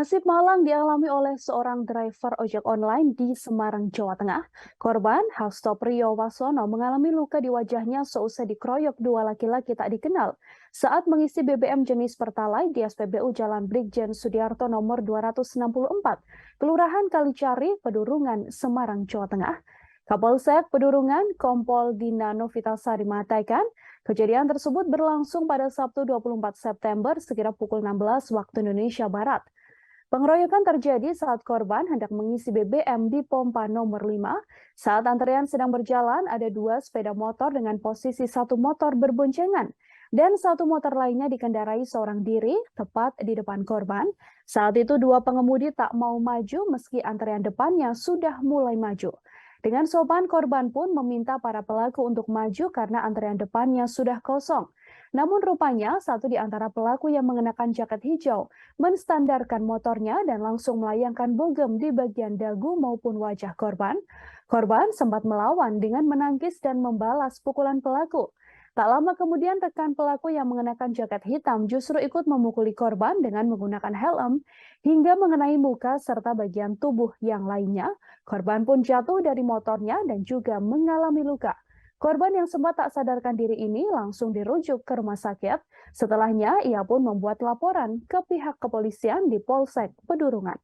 Nasib malang dialami oleh seorang driver ojek online di Semarang, Jawa Tengah. Korban, Hasto Priyo Wasono, mengalami luka di wajahnya seusai dikeroyok dua laki-laki tak dikenal saat mengisi BBM jenis Pertalite di SPBU Jalan Brigjen Sudiarto nomor 264, Kelurahan Kalicari, Pedurungan, Semarang, Jawa Tengah. Kapolsek Pedurungan, Kompol Dina Novitasari mengatakan, kejadian tersebut berlangsung pada Sabtu 24 September sekira pukul 16 waktu Indonesia Barat. Pengeroyokan terjadi saat korban hendak mengisi BBM di pompa nomor 5. Saat antrean sedang berjalan, ada dua sepeda motor dengan posisi satu motor berboncengan dan satu motor lainnya dikendarai seorang diri tepat di depan korban. Saat itu dua pengemudi tak mau maju meski antrean depannya sudah mulai maju. Dengan sopan, korban pun meminta para pelaku untuk maju karena antrean depannya sudah kosong. Namun rupanya satu di antara pelaku yang mengenakan jaket hijau menstandarkan motornya dan langsung melayangkan bogem di bagian dagu maupun wajah korban. Korban sempat melawan dengan menangkis dan membalas pukulan pelaku. Tak lama kemudian rekan pelaku yang mengenakan jaket hitam justru ikut memukuli korban dengan menggunakan helm hingga mengenai muka serta bagian tubuh yang lainnya. Korban pun jatuh dari motornya dan juga mengalami luka. Korban yang sempat tak sadarkan diri ini langsung dirujuk ke rumah sakit. Setelahnya, ia pun membuat laporan ke pihak kepolisian di Polsek Pedurungan.